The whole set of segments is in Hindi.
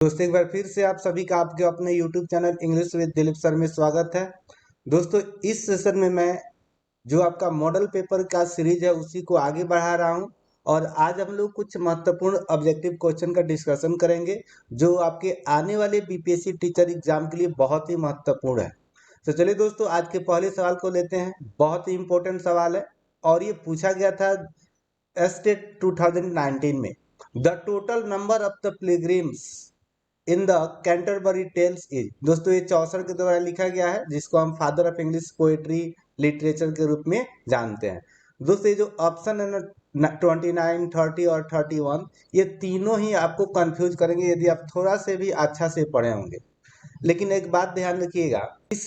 दोस्तों एक बार फिर से आप सभी का आपके अपने YouTube channel English with Dilip sir में स्वागत है। दोस्तों इस सेशन में मैं जो आपका मॉडल पेपर का सीरीज है उसी को आगे बढ़ा रहा हूं और आज हम लोग कुछ महत्वपूर्ण ऑब्जेक्टिव क्वेश्चन का डिस्कशन करेंगे जो आपके आने वाले बीपीएससी टीचर एग्जाम के लिए बहुत ही महत्वपूर्ण है। तो चलिए दोस्तों आज के पहले सवाल को लेते हैं। बहुत ही इंपॉर्टेंट सवाल है और ये पूछा गया था स्टेट 2019 में। The total number of the pilgrims in the Canterbury Tales is. दोस्तों ये चौसर के द्वारा लिखा गया है जिसको हम father of English poetry literature के रूप में जानते हैं। दोस्तों ये जो ऑप्शन है ना 29, 30 और 31 ये तीनों ही आपको कंफ्यूज करेंगे यदि आप थोड़ा से भी अच्छा से पढ़े होंगे। लेकिन एक बात ध्यान रखिएगा, इस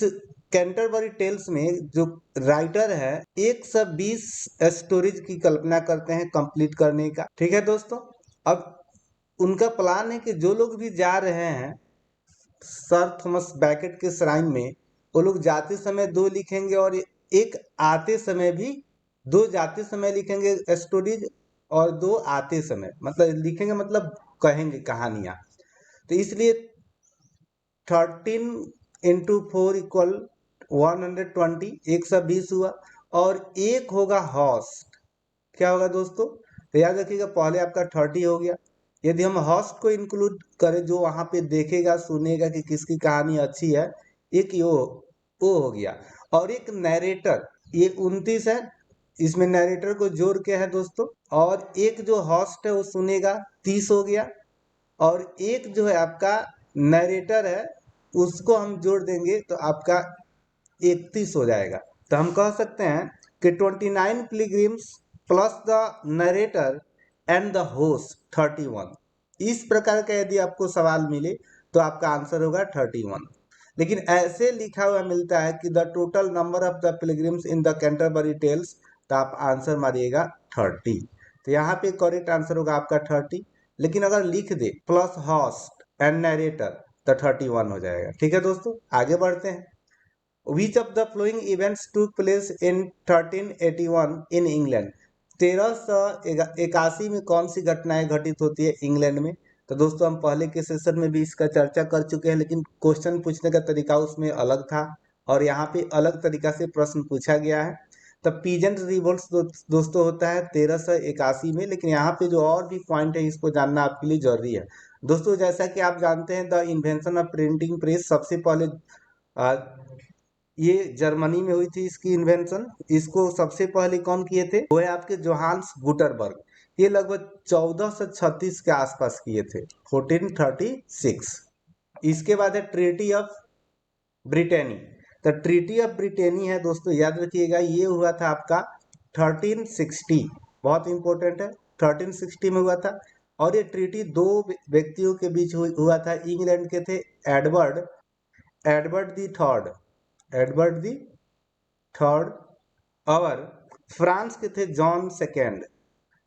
कैंटरबरी टेल्स में जो राइटर है 120 स्टोरीज की कल्पना करते हैं कंप्लीट करने का। ठीक है दोस्तों, अब उनका प्लान है कि जो लोग भी जा रहे हैं सर थॉमस बैकेट के श्राइन में वो लोग जाते समय दो लिखेंगे और एक आते समय भी दो जाते समय लिखेंगे स्टोरीज और दो आते समय मतलब लिखेंगे मतलब कहेंगे कहानियां। तो इसलिए 13 × 4 = 120, 120 हुआ और एक होगा हॉस्ट। क्या होगा दोस्तों? तो याद रखिएगा पहले आपका 30 हो गया। यदि हम हॉस्ट को इंक्लूड करें जो वहां पे देखेगा सुनेगा कि किसकी कहानी अच्छी है, एक वो हो गया। और एक नैरेटर ये 29 है, इसमें नैरेटर को जोड़ के है दोस्तों। और एक जो हॉस्ट है वो सुनेगा 30 हो गया। और एक जो है आपका नैरेटर है उसको हम जोड़ देंगे तो आपका 31 हो जाएगा। तो हम कह सकते हैं कि 29 pilgrims plus the narrator and the host 31। इस प्रकार का यदि आपको सवाल मिले तो आपका आंसर होगा 31। लेकिन ऐसे लिखा हुआ मिलता है कि the total number of the pilgrims in the Canterbury Tales, तो आप आंसर मारिएगा 30। तो यहाँ पे करेक्ट आंसर होगा आपका 30। लेकिन अगर लिख दे प्लस होस्ट एंड नरेटर तो 31 हो जाएगा। ठीक है दोस्तों, आगे बढ़ते हैं। Which of the following events took place in 1381 in England? 1381 में कौन सी घटनाएं घटित होती है इंग्लैंड में? तो दोस्तों हम पहले के सेशन में भी इसका चर्चा कर चुके हैं, लेकिन क्वेश्चन पूछने का तरीका उसमें अलग था और यहाँ पे अलग तरीका से प्रश्न पूछा गया है। तो पीजेंट रिवोल्ट दोस्तों होता है 1381 में। लेकिन यहाँ पे जो और भी पॉइंट है इसको जानना आपके लिए जरूरी है दोस्तों। जैसा कि आप जानते हैं the invention of printing press सबसे पहले ये जर्मनी में हुई थी इसकी इन्वेंशन। इसको सबसे पहले कौन किए थे? वो है आपके जोहान्स गुटरबर्ग। ये लगभग 1436 के आसपास किए थे, 1436। इसके बाद है ट्रीटी ऑफ ब्रिटेनी। तो ट्रीटी ऑफ ब्रिटेनी है दोस्तों, याद रखिएगा ये हुआ था आपका 1360। बहुत इंपॉर्टेंट है, 1360 में हुआ था। और ये ट्रीटी दो व्यक्तियों के बीच हुआ था। इंग्लैंड के थे Edward Edward the third Edward the third और फ्रांस के थे जॉन सेकेंड।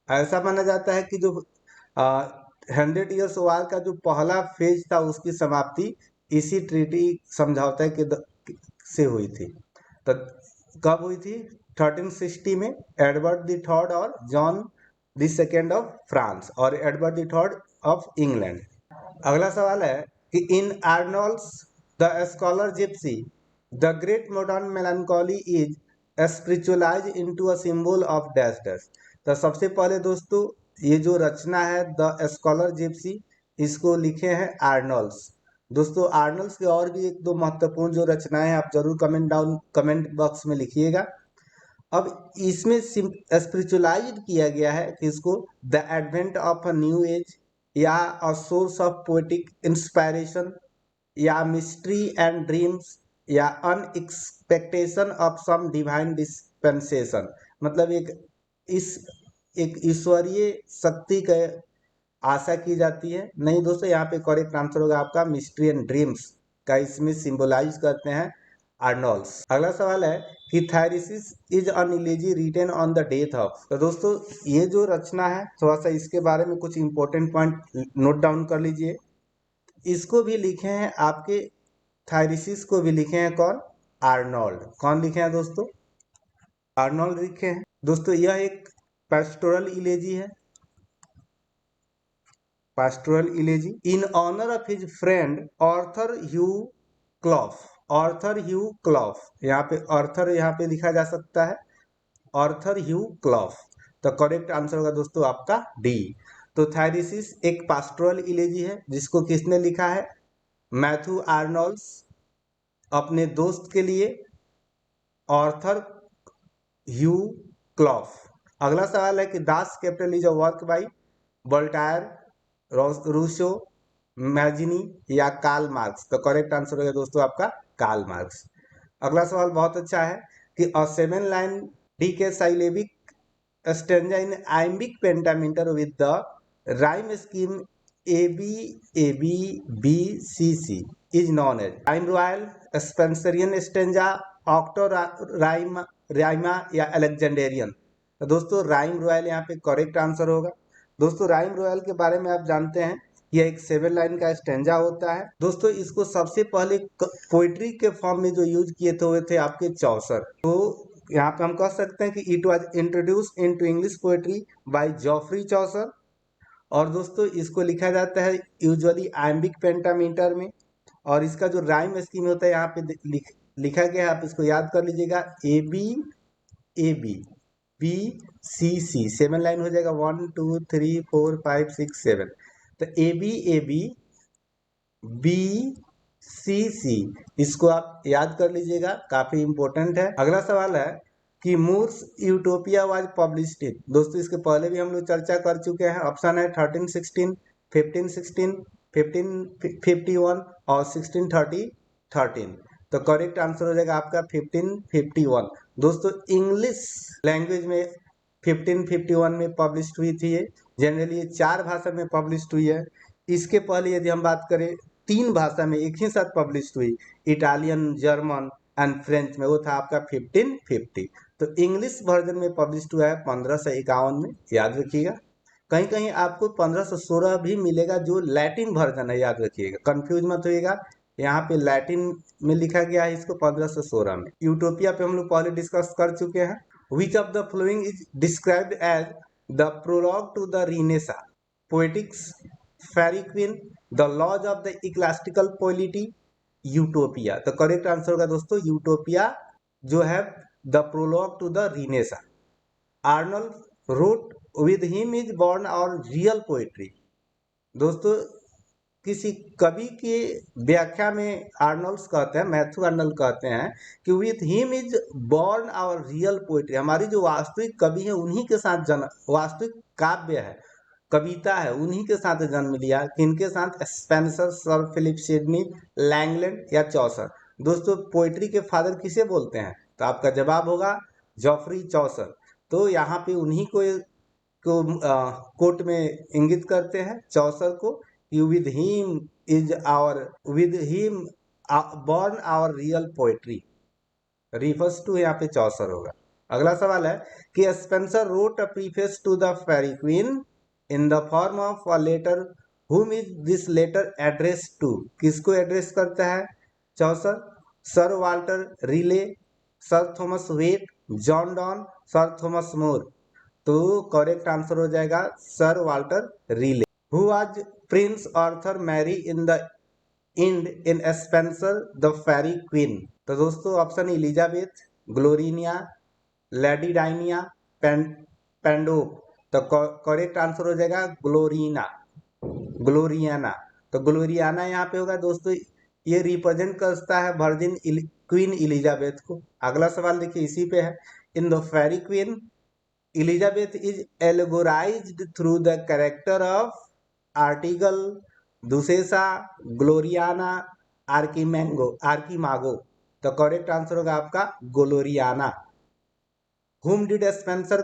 ऐसा माना जाता है कि जो 100 ईयर्स वार का जो पहला फेज था उसकी समाप्ति इसी ट्रीटी समझौते से हुई थी। तो कब हुई थी? 1360 में एडवर्ड दी थर्ड और John the second of France और Edward the third of England. अगला सवाल है कि in Arnold's the scholar gipsy the great modern melancholy is spiritualise into a symbol of dash dash. तो सबसे पहले दोस्तों ये जो रचना है द स्कॉलर जिप्सी इसको लिखे हैं आर्नोल्ड्स। दोस्तों आर्नोल्ड्स के और भी एक दो महत्वपूर्ण जो रचनाएं हैं आप जरूर कमेंट बॉक्स में लिखिएगा। अब इसमें स्पिरिचुअलाइज किया गया है कि इसको the advent of a new age या a source of poetic inspiration या मिस्ट्री एंड ड्रीम्स या unexpectation of some divine dispensation. मतलब इस एक ईश्वरीय शक्ति का आशा की जाती है। नहीं दोस्तों, यहाँ पे करेक्ट आंसर होगा आपका मिस्ट्री एंड ड्रीम्स का इसमें सिंबलाइज करते हैं आर्नोल्ड्स। अगला सवाल है कि Thyrsis is an elegy written on the death of. तो दोस्तों ये जो रचना है थोड़ा सा इसके बारे में कुछ इंपॉर्टेंट पॉइंट नोट डाउन कर लीजिए। इसको भी लिखे हैं आपके थायरिसिस को भी लिखे हैं कौन? आर्नोल्ड। कौन लिखे हैं दोस्तों? आर्नोल्ड लिखे हैं। दोस्तों यह एक पेस्टोरल इलेजी है। Pastoral elegy in honour of his friend Arthur Hugh Clough. Arthur Hugh Clough, यहाँ पे ऑर्थर यहाँ पे लिखा जा सकता है, ऑर्थर ह्यू क्लॉफ। तो करेक्ट आंसर होगा दोस्तों आपका डी। तो थायरिसिस एक पास्टोरल इलेजी है जिसको किसने लिखा है? मैथ्यू आर्नोल्ड्स अपने दोस्त के लिए, ऑर्थर ह्यू क्लॉफ। अगला सवाल है कि Das Capital is a work by Voltaire, Rousseau, Mazzini या कार्ल मार्क्स। तो करेक्ट आंसर होगा दोस्तों आपका कार्ल मार्क्स। अगला सवाल बहुत अच्छा है कि a 7 line decasyllabic stanza in iambic pentameter with the rhyme scheme ABABBCC is known as rhyme royal, Spenserian stanza, ottava rima या अलेक्जेंडेरियन। तो दोस्तों राइम रॉयल यहाँ पे करेक्ट आंसर होगा। दोस्तों राइम रॉयल के बारे में आप जानते हैं, यह एक 7 लाइन का स्टेंजा होता है। दोस्तों इसको सबसे पहले पोइट्री के फॉर्म में जो यूज किए थे हुए थे आपके चौसर। तो यहाँ पे हम कह सकते हैं कि it was introduce into English poetry by Geoffrey Chaucer. और दोस्तों इसको लिखा जाता है यूजुअली आइम्बिक पेंटामीटर में। और इसका जो राइम स्कीम होता है यहाँ पे लिखा गया है, आप इसको याद कर लीजिएगा, ABABBCC 7 लाइन हो जाएगा, 1 2 3 4 5 6 7। तो ABABBCC इसको आप याद कर लीजिएगा, काफी इंपॉर्टेंट है। अगला सवाल है कि Moore's Utopia was published in. दोस्तों इसके पहले भी हम लोग चर्चा कर चुके हैं। ऑप्शन है 1316, 1516, 1551 और 1613। तो करेक्ट आंसर हो जाएगा आपका 1551। दोस्तों इंग्लिश लैंग्वेज में 1551 में पब्लिश हुई थी ये। जनरली ये 4 भाषा में पब्लिश हुई है। इसके पहले यदि हम बात करें 3 भाषा में एक ही साथ पब्लिश हुई, इटालियन, जर्मन एंड फ्रेंच में, वो था आपका 1550। तो इंग्लिश वर्जन में पब्लिश हुआ है 1551 में, याद रखिएगा। कहीं कहीं आपको 1516 भी मिलेगा जो लैटिन वर्जन है, याद रखिएगा, कंफ्यूज मत होइएगा। यहाँ पे लैटिन में लिखा गया है इसको 1516 में। यूटोपिया पे हम लोग पहले डिस्कस कर चुके हैं। Which of the following is described as the prologue to the Renaissance poetics, Faerie Queene, the laws of the ecclesiastical polity, Utopia. तो करेक्ट आंसर होगा दोस्तों यूटोपिया जो है the prologue to the Renaissance. Arnold wrote with him is born our real poetry. दोस्तों किसी कवि की व्याख्या में आर्नल्ड्स कहते हैं, मैथ्यू आर्नल्ड कहते हैं कि with him is born our real poetry. हमारी जो वास्तविक कवि है उन्हीं के साथ जन्म, वास्तविक काव्य है, कविता है, उन्हीं के साथ जन्म लिया। किनके साथ? Spenser, sir Philip Sidney, Langland या चौसर। दोस्तों पोएट्री के फादर किसे बोलते हैं? तो आपका जवाब होगा जॉफ्री चौसर। तो यहाँ पे उन्हीं को कोट में इंगित करते हैं, चौसर को, you with him is our, with him born our real poetry, refers to यहाँ पे चौसर होगा। अगला सवाल है कि Spenser wrote a preface to the Faerie Queene in the form of a letter, whom is this letter address to. किसको एड्रेस करता है Chaucer? Sir Walter Raleigh, Sir Thomas Wyatt, John Donne, Sir Thomas More. तो करेक्ट आंसर हो जाएगा Sir Walter Raleigh. Who was prince Arthur marry in the end in Spenser the Faerie Queene. तो दोस्तों option Elizabeth, Gloriana, lady Diana, पेंडोप। तो करेक्ट आंसर हो जाएगा ग्लोरियाना। तो ग्लोरियाना यहाँ पे होगा दोस्तों, ये रिप्रेजेंट करता है वर्जिन क्वीन एलिजाबेथ को। अगला सवाल देखिए इसी पे है। In the Faerie Queene Elizabeth is allegorized through the character of Artigal, Duchessa, Gloriana, Archimago। तो करेक्ट आंसर होगा आपका ग्लोरियाना। Whom did Spenser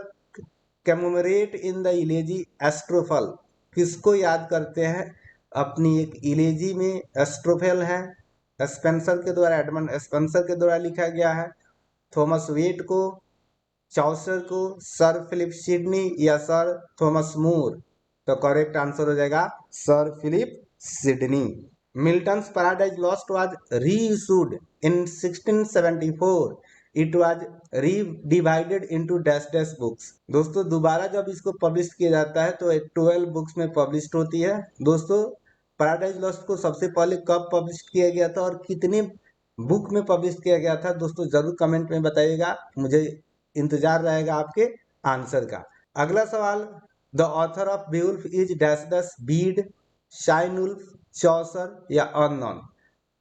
commemorate in the elegy एस्ट्रोफल? किसको याद करते हैं अपनी एक इलेजी में? एस्ट्रोफेल है, स्पेंसर के द्वारा, एडमंड स्पेंसर के द्वारा लिखा गया है। थॉमस वेट को, चौसर को, सर फिलिप सिडनी या सर थॉमस मूर। तो करेक्ट आंसर हो जाएगा Sir Philip Sidney. Milton's Paradise Lost was reissued in 1674 it was redivided into dash dash books. दोस्तों दोबारा जब इसको पब्लिश किया जाता है तो 12 बुक्स में पब्लिश होती है। दोस्तों पैराडाइज लॉस्ट को सबसे पहले कब पब्लिश किया गया था और कितने बुक में पब्लिश किया गया था, दोस्तों जरूर कमेंट में बताइएगा, मुझे इंतजार रहेगा आपके आंसर का। अगला सवाल, the author of Beowulf is dash dash Bede, Cynewulf, Chaucer या अननोन।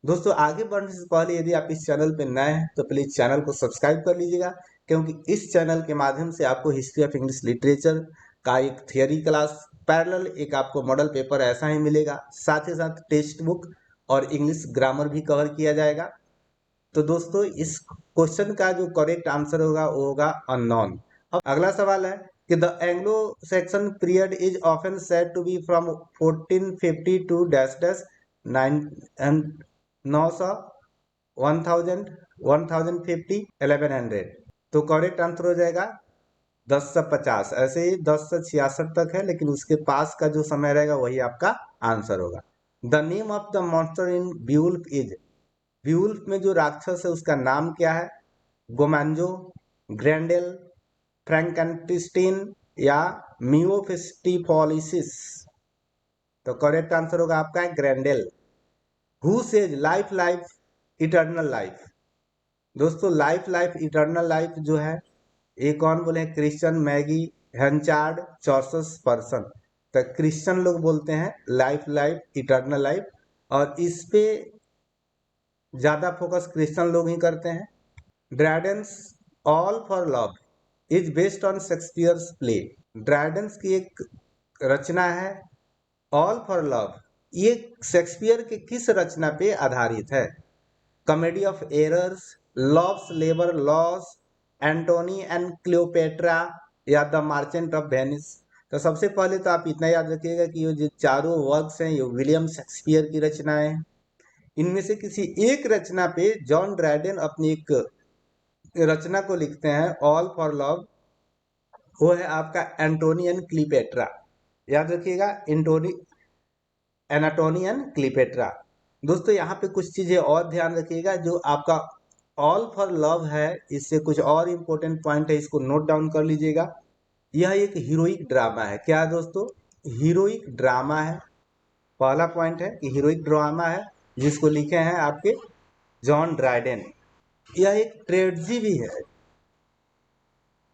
दोस्तों आगे बढ़ने से पहले यदि आप इस चैनल पे नए हैं तो प्लीज चैनल को सब्सक्राइब कर लीजिएगा, क्योंकि इस चैनल के माध्यम से आपको हिस्ट्री ऑफ इंग्लिश लिटरेचर का एक थियरी क्लास पैरेलल एक आपको मॉडल पेपर ऐसा ही मिलेगा, साथ ही साथ टेक्स्ट बुक और इंग्लिश ग्रामर भी कवर किया जाएगा। तो दोस्तों इस क्वेश्चन का जो करेक्ट आंसर होगा वो होगा अननोन। अब अगला सवाल है कि the Anglo Saxon period is often said to be from 1450 to dash dash 900, 1000, 1050, 1100। तो करेक्ट आंसर हो जाएगा 10 से 50। ऐसे ही 10 से 66 तक है, लेकिन उसके पास का जो समय रहेगा वही आपका आंसर होगा। The name of the monster in Beowulf is, Beowulf में जो राक्षस है उसका नाम क्या है? गोमांजो, ग्रैंडेल, फ्रैंकेनस्टीन या मियोफिस्टिफोलिसिस। तो करेक्ट आंसर होगा आपका Grendel. Who says life life eternal life. दोस्तों लाइफ लाइफ इटर्नल लाइफ जो है ये कौन बोले? Christian, Maggie, Henchard, Chaucer's parson. तो क्रिश्चियन लोग बोलते हैं लाइफ लाइफ इटर्नल लाइफ, और इस पे ज्यादा फोकस क्रिश्चियन लोग ही करते हैं। Dryden's all for love is based on Shakespeare's play. Dryden's की एक रचना है ऑल फॉर लव, ये शेक्सपियर के किस रचना पे आधारित है? Comedy of errors, love's labour lost, Antony and Cleopatra या द मार्चेंट ऑफ वेनिस। तो सबसे पहले तो आप इतना याद रखिएगा कि ये जो चारों वर्क्स हैं ये विलियम शेक्सपियर की रचनाएं हैं। इनमें से किसी एक रचना पे जॉन ड्रैडन अपनी एक रचना को लिखते हैं ऑल फॉर लव, वो है आपका एंटोनी एंड क्लियोपेट्रा। याद रखिएगा एनाटोनी एंड क्लियोपेट्रा। दोस्तों यहाँ पे कुछ चीजें और ध्यान रखिएगा, जो आपका ऑल फॉर लव है इससे कुछ और इंपॉर्टेंट पॉइंट है, इसको नोट डाउन कर लीजिएगा। यह एक हीरोइक ड्रामा है। क्या है दोस्तों? हीरोइक ड्रामा है। पहला पॉइंट है कि हीरोइक ड्रामा है जिसको लिखे हैं आपके जॉन ड्राइडेन। यह एक ट्रेजेडी भी है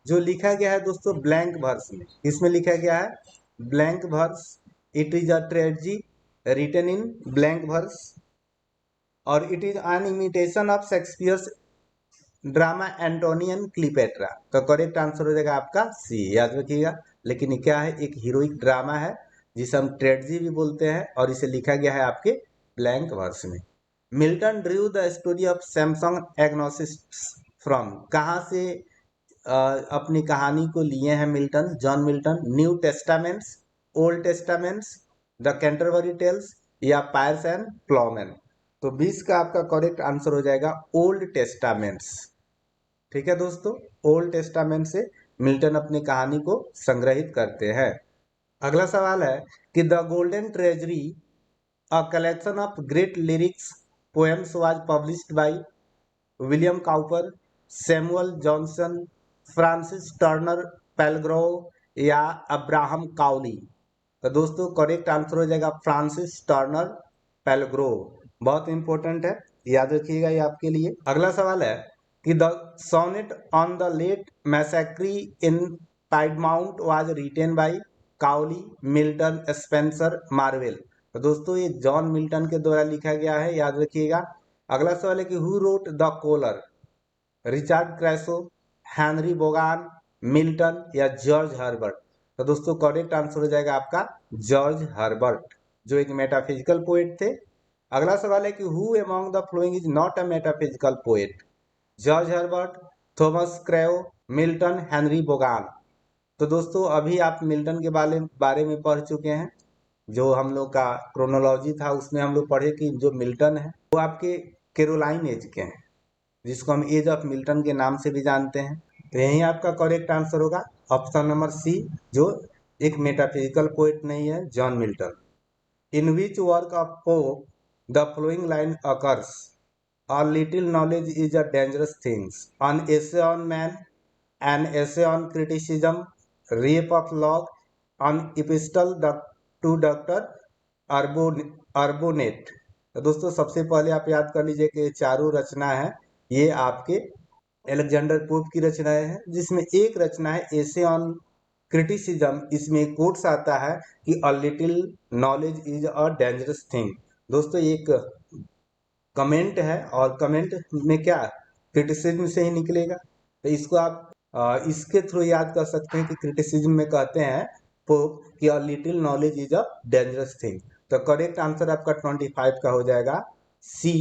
जो लिखा गया है दोस्तों ब्लैंक वर्स में। इसमें लिखा गया है blank verse, it is a tragedy written in blank verse, और it is an imitation of Shakespeare's drama Antony and Cleopatra. तो करेक्ट आंसर हो जाएगा आपका सी, याद रखिएगा। लेकिन ये क्या है? एक हीरोइक ड्रामा है जिसे हम ट्रेजेडी भी बोलते हैं, और इसे लिखा गया है आपके ब्लैंक वर्स में। Milton drew the story of Samson Agonistes from, कहाँ से अपनी कहानी को लिए हैं Milton, John Milton? New Testaments, Old Testaments, the Canterbury Tales या पायर्स एंड प्लॉमैन। तो 20 का आपका करेक्ट आंसर हो जाएगा ओल्ड टेस्टामेंट्स। ठीक है दोस्तों, ओल्ड टेस्टामेंट से मिल्टन अपनी कहानी को संग्रहित करते हैं। अगला सवाल है कि the golden treasury a collection of great lyrics poems was published by William Cowper, Samuel Johnson, Francis Turner Palgrave या अब्राहम काउली। तो दोस्तों करेक्ट आंसर हो जाएगा फ्रांसिस टर्नर पेलग्रोव। बहुत इंपॉर्टेंट है, याद रखिएगा ये आपके लिए। अगला सवाल है कि the sonnet on the late massacre in Piedmont was written by Cowley, Milton, Spenser, Marvell. तो दोस्तों ये जॉन मिल्टन के द्वारा लिखा गया है, याद रखिएगा। अगला सवाल है कि who wrote the collar? Richard Crashaw, Henry बोगान, मिल्टन या जॉर्ज हर्बर्ट। तो दोस्तों करेक्ट आंसर हो जाएगा आपका जॉर्ज हर्बर्ट, जो एक मेटाफिजिकल पोएट थे। अगला सवाल है कि who among the following is not a metaphysical poet? George Herbert, Thomas Crashaw, Milton, Henry बोगान। तो दोस्तों अभी आप मिल्टन के बारे में पढ़ चुके हैं। जो हम लोग का क्रोनोलॉजी था उसमें हम लोग पढ़े कि जो मिल्टन है वो आपके कैरोलाइन एज के हैं, जिसको हम एज ऑफ मिल्टन के नाम से भी जानते हैं। तो यही आपका करेक्ट आंसर होगा ऑप्शन नंबर सी, जो एक मेटाफिजिकल पोएट नहीं है, John Milton. In which work of pope the following line occurs? A little knowledge is a dangerous thing. An essay on man, an essay on criticism, rape of log, an epistle to Dr. अर्बोनेट। तो दोस्तों सबसे पहले आप याद कर लीजिए कि ये चारों रचना है, ये आपके एलेक्जेंडर पोप की रचनाएं हैं, जिसमें एक रचना है एसे ऑन क्रिटिसिज्म। इसमें कोट्स आता है कि a little knowledge is a dangerous thing. दोस्तों एक कमेंट है और कमेंट में क्या क्रिटिसिज्म से ही निकलेगा, तो इसको आप इसके थ्रू याद कर सकते हैं कि क्रिटिसिज्म में कहते हैं पोप कि a little knowledge is a dangerous thing. तो करेक्ट आंसर आपका 25 का हो जाएगा सी।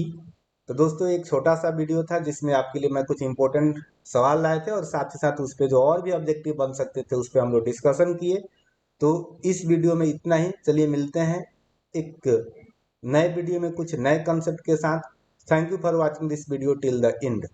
तो दोस्तों एक छोटा सा वीडियो था जिसमें आपके लिए मैं कुछ इंपॉर्टेंट सवाल लाए थे और साथ ही साथ उस पर जो और भी ऑब्जेक्टिव बन सकते थे उस पर हम लोग डिस्कशन किए। तो इस वीडियो में इतना ही। चलिए मिलते हैं एक नए वीडियो में कुछ नए कंसेप्ट के साथ। Thank you for watching this video till the end.